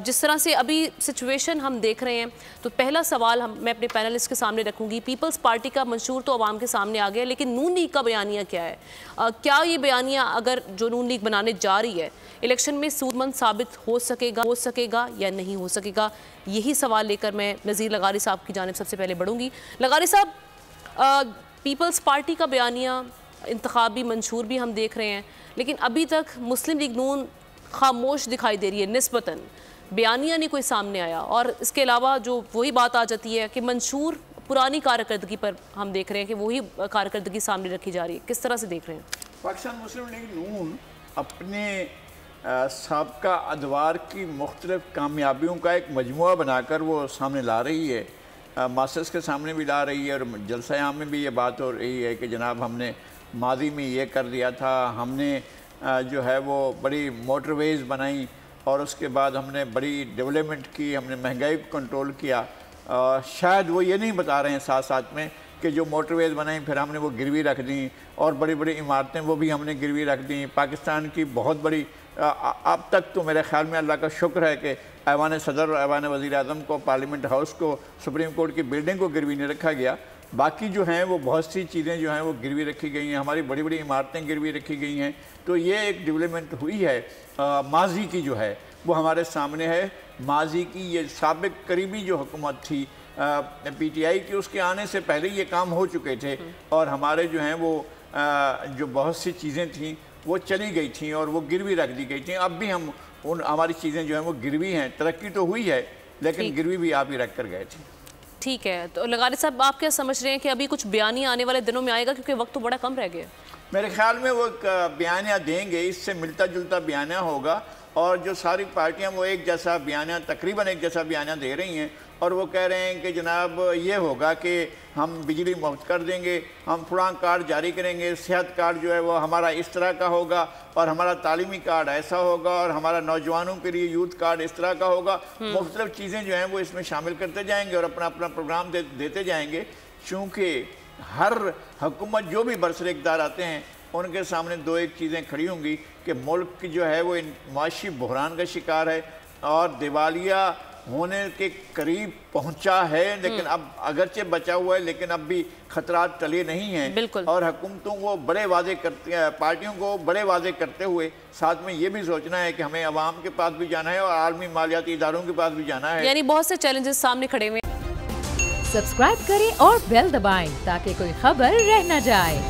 جس طرح سے ابھی سچویشن ہم دیکھ رہے ہیں تو پہلا سوال میں اپنے پینلسٹ کے سامنے رکھوں گی. پیپلز پارٹی کا منشور تو عوام کے سامنے آ گیا لیکن نون لیگ کا بیانیہ کیا ہے؟ کیا یہ بیانیہ اگر جو نون لیگ بنانے جا رہی ہے الیکشن میں سودمند ثابت ہو سکے گا یا نہیں ہو سکے گا؟ یہی سوال لے کر میں نذیر لغاری صاحب کی جانب سب سے پہلے بڑھوں گی. لغاری صاحب، پیپلز پارٹی کا بیانیہ انتخابی منشور بھی ہم دیکھ رہے ہیں لیکن ابھی تک مسلم لیگ نون خاموش دکھائی دے رہی ہے نسبتاً. بیانیہ نہیں کوئی سامنے آیا اور اس کے علاوہ جو وہی بات آ جاتی ہے کہ منشور پرانی کارکردگی پر ہم دیکھ رہے ہیں کہ وہی کارکردگی سامنے رکھی جا رہی ہے. کس طرح سے دیکھ رہے ہیں؟ پاکستان مسلم لیگ نون اپنے سابقہ ادوار کی مختلف کامیابیوں کا ایک مجموعہ بنا کر وہ سامنے لا رہی ہے. ماسٹرز کے سامنے بھی لا رہی ہے اور جلسہ عام میں بھی یہ بات ہو رہی ہے کہ جناب ہم نے ماضی میں یہ کر دیا تھا، ہم نے جو ہے وہ بڑی موٹر ویز بنائیں اور اس کے بعد ہم نے بڑی ڈیولپمنٹ کی، ہم نے مہنگائی کو کنٹرول کیا. شاید وہ یہ نہیں بتا رہے ہیں ساتھ ساتھ میں کہ جو موٹر ویز بنائیں پھر ہم نے وہ گروی رکھ دیں اور بڑی بڑی عمارتیں وہ بھی ہم نے گروی رکھ دیں. پاکستان کی بہت بڑی اب تک تو میرے خیال میں اللہ کا شکر ہے کہ ایوان صدر اور ایوان وزیر اعظم کو، پارلیمنٹ ہاؤس کو، سپریم کورٹ کی بلڈنگ کو گروی نہیں رکھا گیا. باقی جو ہیں وہ بہت سی چیزیں جو ہیں وہ گروی رکھی گئی ہیں، ہماری بڑی بڑی عمارتیں گروی رکھی گئی ہیں. تو یہ ایک ڈیولپمنٹ ہوئی ہے ماضی کی جو ہے وہ ہمارے سامنے ہے. ماضی کی یہ سابق قریبی جو حکومت تھی پی ٹی آئی کی، اس کے آنے سے پہلے یہ کام ہو چکے تھے اور ہمارے جو ہیں وہ جو بہت سی چیزیں تھیں وہ چلی گئی تھیں اور وہ گروی رکھ دی گئی تھیں. اب بھی ہم ہماری چیزیں جو ہیں وہ گروی ہیں. ترقی تو ہوئی ہے لیکن گروی بھی آپ ہی رکھ کر گئے تھے. ٹھیک ہے، تو لغاری صاحب آپ کیا سمجھ رہے ہیں کہ ابھی کچھ بیانیہ آنے والے دنوں میں آئے گا کیونکہ وقت تو بڑا کم رہ گیا؟ میرے خیال میں وہ بیانیہ دیں گے، اس سے ملتا جلتا بیانیہ ہوگا اور جو ساری پارٹیاں وہ ایک جیسا بیانیہ، تقریباً ایک جیسا بیانیہ دے رہی ہیں اور وہ کہہ رہے ہیں کہ جناب یہ ہوگا کہ ہم بجلی مفت کر دیں گے، ہم فلاں کارڈ جاری کریں گے، صحت کارڈ جو ہے وہ ہمارا اس طرح کا ہوگا اور ہمارا تعلیمی کارڈ ایسا ہوگا اور ہمارا نوجوانوں کے لیے یوتھ کارڈ اس طرح کا ہوگا. مختلف چیزیں جو ہیں وہ اس میں شامل کرتے جائیں گے اور اپنا اپنا پروگرام دیتے جائیں گے. چونکہ ہر حکومت جو بھی برسر اقتدار آتے ہیں ان کے سامنے دو ایک چیزیں کھڑی ہوں گی کہ ملک جو ہے وہ معاشی بحران کا شکار ہے اور دیوالیہ ہونے کے قریب پہنچا ہے، لیکن اب اگرچہ بچا ہوا ہے لیکن اب بھی خطرات ٹلے نہیں ہیں. اور حکومتوں کو بڑے وعدے کرتے ہیں، پارٹیوں کو بڑے وعدے کرتے ہوئے ساتھ میں یہ بھی سوچنا ہے کہ ہمیں عوام کے پاس بھی جانا ہے اور عالمی مالیاتی اداروں کے پاس بھی جانا ہے. یعنی بہت سے چیلنجز سامنے کھڑے ہوئے. سبسکرائب کریں اور بیل دبائیں تاکہ کوئی خبر رہ نہ جائے.